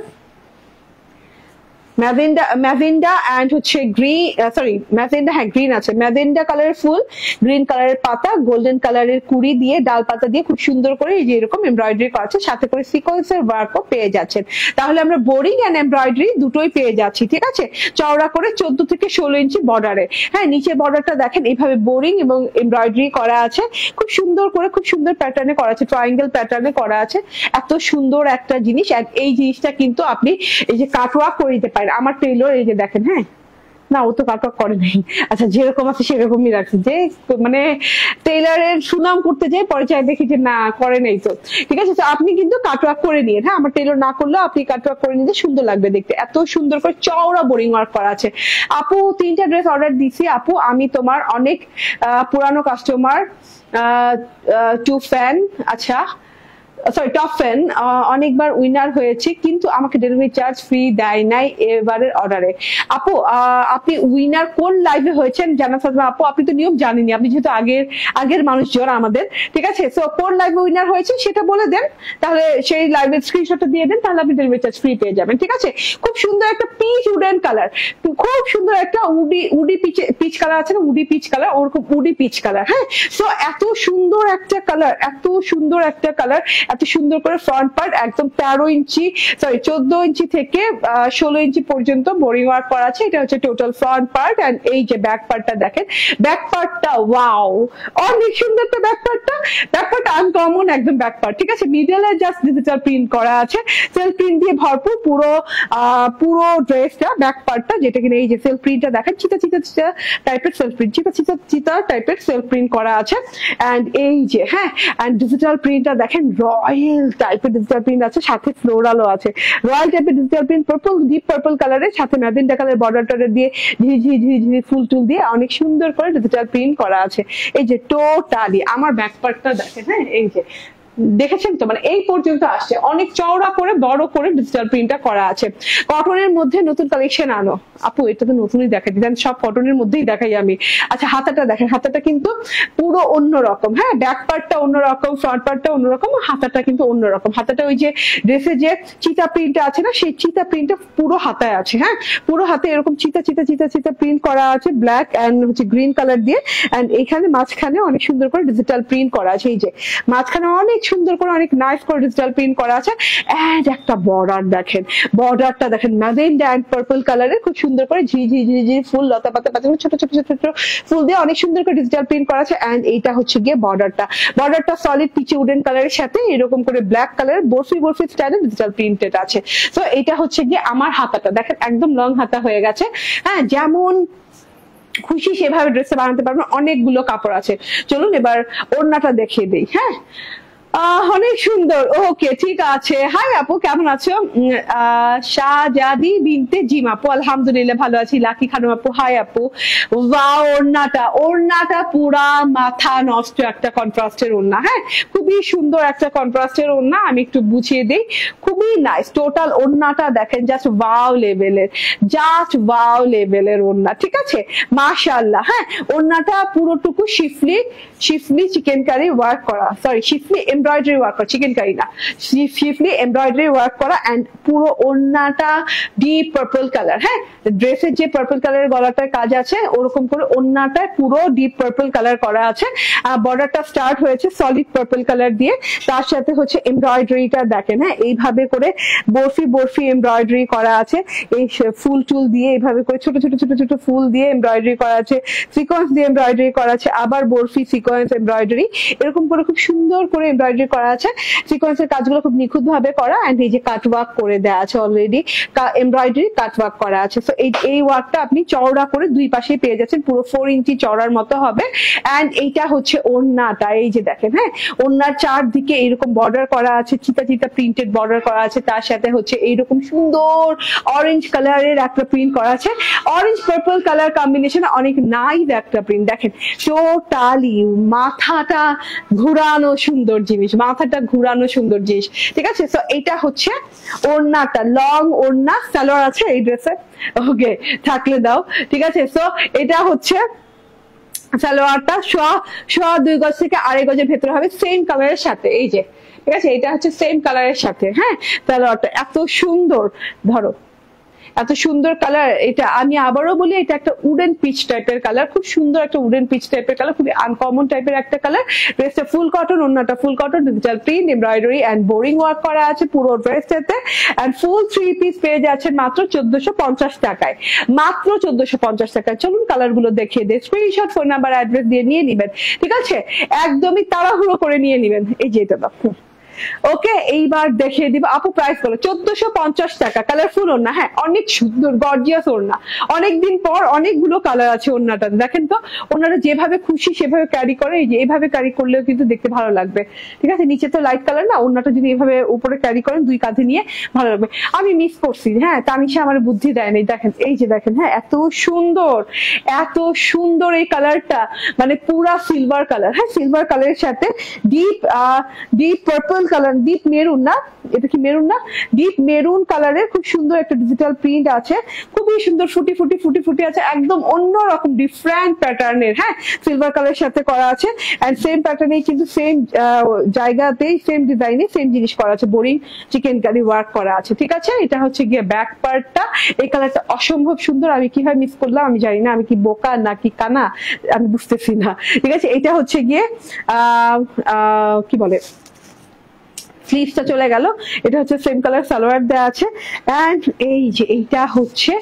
ম্যাজেন্ডা এন্ড হচ্ছে গ্রিন, সরি ম্যাজেন্ডা, হ্যাঁ গ্রিন আছে, ম্যাজেন্ডা কালারের ফুল, গ্রিন কালারের পাতা, গোল্ডেন কালারের কুড়ি দিয়ে, ডাল পাতা দিয়ে খুব সুন্দর করে এই যে এরকম এমব্রয়ডারি করা আছে, সাথে করে সিকোয়েন্সের ওয়ার্কও পেয়ে যাচ্ছেন। তাহলে আমরা বোরিং এন্ড এমব্রয়ডারি দুটোই পেয়ে যাচ্ছি, ঠিক আছে। চওড়া করে 14 থেকে 16 ইঞ্চি বর্ডারে। হ্যাঁ, নিচের বর্ডারটা দেখেন এইভাবে বোরিং এবং এমব্রয়ডারি করা আছে, খুব সুন্দর করে, খুব সুন্দর প্যাটার্নে করা আছে, ট্রায়াঙ্গেল প্যাটার্নে করা আছে। এত সুন্দর একটা জিনিস, আর এই জিনিসটা কিন্তু আপনি এই যে কাটওয়ার্ক করে দিতে পারেন। আমার টেইলর এই যে দেখেন, হ্যাঁ না ও তো কাটওয়ার্ক করে নাই, আচ্ছা যেরকম আছে সেরকমই রাখছে, যে মানে টেইলরের সুনাম করতে যাই পরিচয় দেখি যে না করে নাই, তো ঠিক আছে। তো আপনি কিন্তু কাটওয়ার্ক করে নিয়ে, হ্যাঁ আমার টেইলর না করলেও আপনি কাটওয়ার্ক করে নিতে, সুন্দর লাগবে দেখতে। এত সুন্দর করে চওড়া বোরিং ওয়ার্ক করা আছে। আপু 3টা ড্রেস অর্ডার দিছি, আপু আমি তোমার অনেক পুরানো কাস্টমার, টু ফ্যান, আচ্ছা সরি টপ ফ্যান, অনেকবার উইনার হয়েছে, কিন্তু আমাকে ডেলিভারি চার্জ ফ্রি দেয় নাই এবারের অর্ডারে। আপু আপনি উইনার কোন লাইভে হয়েছেন জানা থাকবে আপু, আপনি তো নিয়ম জানেনি, আপনি যেহেতু আগের মানুষজন আমাদের, ঠিক আছে। সো কোন লাইভে উইনার হয়েছে সেটা বলে দেন, তাহলে সেই লাইভের স্ক্রিনশটটা দিয়ে দেন, তাহলে আপনি ডেলিভারি চার্জ ফ্রি পেয়ে যাবেন, ঠিক আছে। খুব সুন্দর একটা পিচ উডেন কালার, খুব সুন্দর একটা উডি পিচ কালার আছে না, উডি পিচ কালার, ওরকম উডি পিচ কালার। হ্যাঁ, সো এত সুন্দর একটা কালার, এত সুন্দর একটা কালার, এত সুন্দর করে ফ্রন্ট পার্ট একদম 14 ইঞ্চি থেকে 16 ইঞ্চি পর্যন্ত বোরিং ওয়ার্ক করা আছে। এটা হচ্ছে টোটাল ফ্রন্ট পার্ট। এন্ড এই যে ব্যাক পার্টটা দেখেন, ব্যাক পার্টটা ওয়াও, অনেক সুন্দর তো ব্যাক পার্ট আনকমন একদম ব্যাক পার্ট, ঠিক আছে। মিডলে জাস্ট ডিজিটাল প্রিন্ট করা আছে, সেলফ প্রিন্ট দিয়ে ভরপুর পুরো ড্রেসটা, ব্যাক পার্টটা যেটা কিনা এই যে সেলফ প্রিন্টটা দেখেন, চিতা চিতা চিতা টাইপের সেলফ প্রিন্ট, চিতা টাইপের সেলফ প্রিন্ট করা আছে। এন্ড এই যে হ্যাঁ, এন্ড ডিজিটাল প্রিন্টটা দেখেন রয়্যাল টাইপের ডিজিটাল প্রিন্ট আছে, সাথে ফ্লোরালও আছে। রয়্যাল টাইপের ডিজিটাল প্রিন্ট, ডিপ পার্পল কালারের সাথে ম্যাজেন্টা কালার বর্ডার দিয়ে ঝিঝি ফুল টুল দিয়ে অনেক সুন্দর করে ডিজিটাল প্রিন্ট করা আছে। এই যে টোটালি আমার ব্যাক পার্টটা দেখেন, হ্যাঁ এই যে দেখেছেন তো, মানে এই পর্যন্ত আসছে, অনেক চওড়া করে বড় করে ডিজিটাল প্রিন্টটা করা আছে। কটনের মধ্যে নতুন কালেকশন আনো আপু, এটা তো নতুনই দেখাই দিলেন, সব কটনের মধ্যেই দেখাই আমি। আচ্ছা হাতাটা দেখেন, হাতাটা কিন্তু পুরো অন্যরকম, হ্যাঁ ব্যাক পার্টটা অন্যরকম, ফ্রন্ট পার্টটা অন্যরকম, হাতাটা কিন্তু অন্যরকম। হাতাটা ওই যে ড্রেসে যে চিতা প্রিন্টটা আছে না, সেই চিতা প্রিন্টটা পুরো হাতায় আছে। হ্যাঁ, পুরো হাতে এরকম চিতা চিতা চিতা চিতা প্রিন্ট করা আছে, ব্ল্যাক এন্ড হচ্ছে গ্রিন কালার দিয়ে। এন্ড এখানে মাঝখানে অনেক সুন্দর করে ডিজিটাল প্রিন্ট করা আছে, এই যে মাঝখানে অনেক সুন্দর করে, অনেক নাইস করে ডিজিটাল প্রিন্ট করা আছে। এন্ড একটা বর্ডার দেখেন, বর্ডারটা দেখেন ম্যাজেন্ডা এন্ড পার্পল কালারের, খুব সুন্দর করে ঝিঝি ফুল, লতা পাতা ছোট ছোট ছোট ছোট ফুল দিয়ে অনেক সুন্দর করে ডিজিটাল প্রিন্ট করা আছে। এন্ড এইটা হচ্ছে গিয়ে বর্ডারটা সলিড পিচে উডেন কালারের সাথে এরকম করে ব্ল্যাক কালারের বরফি স্টাইলে ডিজিটাল প্রিন্টেড আছে। তো এটা হচ্ছে গিয়ে আমার হাতাটা দেখেন, একদম লং হাতা হয়ে গেছে। হ্যাঁ, যেমন খুশি সেভাবে ড্রেসে বানাতে পারবেন, অনেকগুলো কাপড় আছে। চলুন এবার ওড়নাটা দেখিয়ে দিই। হ্যাঁ, অনেক সুন্দর, ওকে ঠিক আছে। হাই আপু কেমন আছো? শাহজাদি বিনতে জিম আপু, আলহামদুলিল্লাহ ভালো আছি। লাকি খানম আপু, হাই আপু। ওয়াও, ওড়নাটা পুরা মাথা নষ্ট একটা কন্ট্রাস্টের ওড়না। হ্যাঁ, খুবই সুন্দর একটা কন্ট্রাস্টের ওড়না, আমি একটু বুঝিয়ে দিই, খুবই নাইস। টোটাল ওড়নাটা দেখেন, জাস্ট ওয়াও লেভেলের ওড়না, ঠিক আছে মাশাআল্লাহ। হ্যাঁ, ওড়নাটা পুরোটুকু শিফলি চিকেন কারি ওয়ার্ক করা, সরি শিফলি এমব্রয়ডারি ওয়ার্ক করা, চিকেন কারি না, চিফলি এমব্রয়ডারি ওয়ার্ক করা, এন্ড পুরো ওড়নাটা ডিপ পার্পল কালার। হ্যাঁ, ড্রেসের যে পার্পল কালারের গলাটার কাজ আছে ওরকম করে ওড়নাটা পুরো ডিপ পার্পল কালার করা আছে। বর্ডারটা স্টার্ট হয়েছে সলিড পার্পল কালার দিয়ে, তার সাথে হচ্ছে এমব্রয়ডারিটা দেখেন, হ্যাঁ এইভাবে করে বরফি বরফি এমব্রয়ডারি করা আছে, এই ফুল টুল দিয়ে এইভাবে করে ছোট ছোট ছোট ছোট ফুল দিয়ে এমব্রয়ডারি করা আছে, সিকোয়েন্স দিয়ে এমব্রয়ডারি করা আছে, আবার বরফি সিকোয়েন্স এমব্রয়ডারি, এরকম করে খুব সুন্দর করে এমব্রয়ডারি করা আছে। সিকোয়েন্সের কাজগুলো খুব নিখুঁত ভাবে করা, এন্ড এই যে কাট ওয়ার্ক করে দেওয়া আছে অলরেডি, এমব্রয়ডারি কাট ওয়ার্ক করা আছে। তো এই ওয়ার্কটা আপনি চওড়া করে দুই পাশে পেয়ে যাচ্ছেন, পুরো 4 ইঞ্চি চওড়ার মতো হবে। এন্ড এইটা হচ্ছে ওড়নাটা, এই যে দেখেন, হ্যাঁ ওড়নার চারদিকে এইরকম বর্ডার করা আছে, চিতা চিতা প্রিন্টেড বর্ডার করা আছে, তার সাথে হচ্ছে এইরকম সুন্দর অরেঞ্জ কালারের একটা প্রিন্ট করা আছে, অরেঞ্জ পার্পল কালার কম্বিনেশন, অনেক নাইস একটা প্রিন্ট। দেখেন টোটালি মাথাটা ঘুরানো সুন্দর জিনিস, মাথাটা ঘুরানো সুন্দর জিনিস, ঠিক আছে। তো এটা হচ্ছে ওড়নাটা, লং ওড়না, সালোয়ার আছে এই ড্রেসে, ওকে থাকলে দাও, ঠিক আছে। সো এটা হচ্ছে সালোয়ারটা সোয়া 2 গজ থেকে 2.5 গজের ভেতরে হবে, সেম কালারের সাথে, এই যে ঠিক আছে, এটা হচ্ছে সেম কালারের সাথে। হ্যাঁ, সালোয়ারটা এত সুন্দর, ধরো এত সুন্দর কালার। এটা আমি আবারও বলি, এটা একটা উডেন পিচ টাইপের কালার, খুব সুন্দর একটা উডেন পিচ টাইপের কালার, খুবই আনকমন টাইপের একটা কালার। ড্রেসটা ফুল কটন, ওড়নাটা full cotton, digital print, embroidery and boring work করা আছে পুরো ড্রেসটাতে, এন্ড ফুল 3 পিস পেয়ে যাচ্ছেন মাত্র 1450 টাকায়, মাত্র 1450 টাকায়। চলুন কালার গুলো দেখিয়ে দিই, স্ক্রিনশট, ফোন নাম্বার, অ্যাড্রেস দিয়ে নিয়ে নিবেন, ঠিক আছে, একদমই তাড়াহুড়ো করে নিয়ে নিবেন। এই যে এটা দেখো, ওকে এইবার দেখিয়ে দিব আপু প্রাইস বলো। 1450 টাকা, কালারফুল ওড়না, হ্যাঁ অনেক সুন্দর গর্জিয়াস ওড়না, অনেকদিন পর অনেকগুলো কালার আছে ওড়নাটা, দেখেন তো ওড়নাটা যেভাবে খুশি সেভাবে ক্যারি করে, এই যে এইভাবে ক্যারি করলেও কিন্তু দেখতে ভালো লাগবে, ঠিক আছে। নিচে তো লাইট কালার না, ওড়নাটা যদি এইভাবে উপরে ক্যারি করেন দুই কাঁধে নিয়ে ভালো লাগবে। আমি মিস করছি, হ্যাঁ তানিশা আমার বুদ্ধি দেয় নাই, দেখেন এই যে দেখেন, হ্যাঁ এত সুন্দর, এত সুন্দর এই কালারটা, মানে পুরা সিলভার কালার, হ্যাঁ সিলভার কালারের সাথে deep purple colour, deep maroon না, এটা কি মেরুন না, ডিপ মেরুন কালারের খুব সুন্দর একটা ডিজিটাল প্রিন্ট আছে, খুবই সুন্দর ফুটি ফুটি ফুটি ফুটি আছে, একদম অন্যরকম ডিফারেন্ট প্যাটার্নের, হ্যাঁ সিলভার কালারের সাথে করা আছে, এন্ড সেম প্যাটার্নে কিন্তু সেম জায়গাতেই সেম ডিজাইনে সেম জিনিস করা আছে, বোরিং চিকেন কারি ওয়ার্ক করা আছে, ঠিক আছে। এটা হচ্ছে গিয়ে ব্যাক পার্টটা, এই কালারটা অসম্ভব সুন্দর, আমি কিভাবে মিস করলাম আমি জানি না, আমি কি বোকা নাকি কানা আমি বুঝতেছি না, ঠিক আছে। এটা হচ্ছে গিয়ে কি বলে স্লিভসটা চলে গেল, এটা হচ্ছে সেম কালার সালোয়ার দেওয়া আছে, এন্ড এই যে এইটা হচ্ছে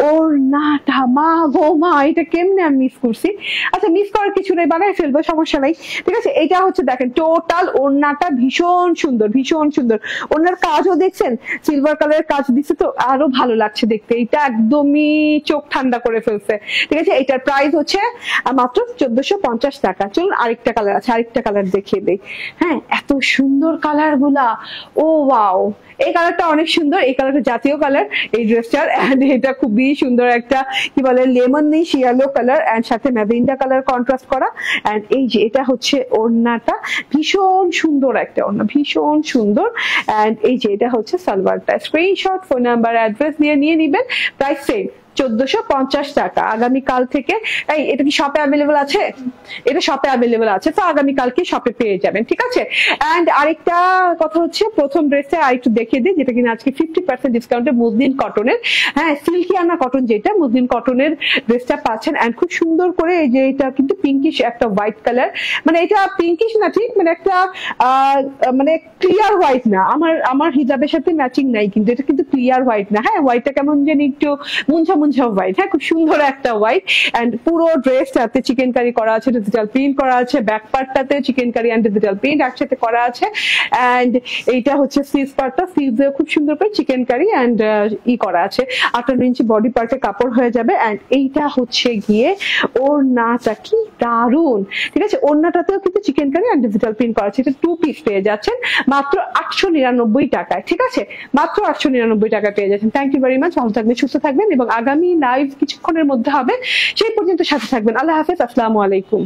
ওড়নাটা, মা গো মা এটা কেমনে আমি মিস করছি, আচ্ছা মিস করার কিছু নেই, বানাই ফেলবো সমস্যা নাই, ঠিক আছে। এটা হচ্ছে দেখেন টোটাল ওড়নাটা ভীষণ সুন্দর, ভীষণ সুন্দর, ওড়নার কাজও দেখছেন সিলভার কালারের কাজ দিচ্ছে, তো আরো ভালো লাগছে দেখতে, এটা একদমই চোখ ঠান্ডা করে ফেলছে, ঠিক আছে। এটার প্রাইস হচ্ছে মাত্র 1450 টাকা। চলুন আরেকটা কালার আছে, আরেকটা কালার দেখিয়ে দেই, হ্যাঁ এত সুন্দর কালার গুলা, ও ওয়াও এই কালারটা অনেক সুন্দর, এই কালারটা জাতীয় কালার এই ড্রেসটার, এন্ড এটা খুবই সুন্দর একটা কি বলে লেমনিশ ইয়েলো কালার, এন্ড সাথে ম্যাজেন্ডা কালার কন্ট্রাস্ট করা, এন্ড এই যে এটা হচ্ছে ওড়নাটা, ভীষণ সুন্দর একটা ওড়না, ভীষণ সুন্দর, এন্ড এই যে এটা হচ্ছে সালোয়ারটা। স্ক্রিনশট, ফোন নাম্বার, অ্যাড্রেস দিয়ে নিয়ে নিবেন, প্রাইস সেম 1450 টাকা। আগামীকাল থেকে, এই এটা কি শপে অ্যাভেলেবল আছে? এটা শপে অ্যাভেলেবল আছে, তো আগামীকালকে শপে পেয়ে যাবেন, ঠিক আছে। এন্ড আরেকটা কথা হচ্ছে, প্রথম ড্রেসে আরেকটু দেখিয়ে দিই, যেটা কিনা আজকে 50% ডিসকাউন্টে মুসলিন কটনের, হ্যাঁ সিল্কিয়ানা কটন, যেটা মুসলিন কটনের ড্রেসটা পাচ্ছেন, এন্ড খুব সুন্দর করে এই যে এটা কিন্তু পিঙ্কিশ একটা হোয়াইট কালার, মানে এটা পিঙ্কিশ না ঠিক, মানে একটা মানে ক্লিয়ার হোয়াইট না, আমার হিজাবের সাথে ম্যাচিং নাই, কিন্তু এটা কিন্তু ক্লিয়ার হোয়াইট না, হ্যাঁ হোয়াইটটা কেমন জানি একটু মুঞ্ছা হোয়াইট, হ্যাঁ খুব সুন্দর একটা হোয়াইট, এন্ড পুরো ড্রেসটাতে চিকেন কারি করা আছে, ডিজিটাল প্রিন্ট করা আছে, ব্যাক পার্টটাতে chicken curry and digital print একসাথে করা আছে, এন্ড এইটা হচ্ছে স্লিভস পার্টটা, স্লিভস খুব সুন্দর করে চিকেন কারি এন্ড করা আছে, 58 ইঞ্চি বডি পার্টে কাপড় হয়ে যাবে, এন্ড এইটা হচ্ছে গিয়ে ওড়নাটা, কি দারুন, ঠিক আছে। ওড়নাটাতেও কিন্তু chicken curry and digital print করা আছে, এটা 2 পিস পেয়ে যাচ্ছেন মাত্র 899 টাকায়, ঠিক আছে, মাত্র 899 টাকায় পেয়ে যাচ্ছেন। থ্যাংক ইউ ভেরি মাচ, ভালো থাকবেন, সুস্থ থাকবেন, এবং আগামী লাইভ কিছুক্ষণের মধ্যে হবে, সেই পর্যন্ত সাথে থাকবেন। আল্লাহ হাফেজ, আসসালামু আলাইকুম।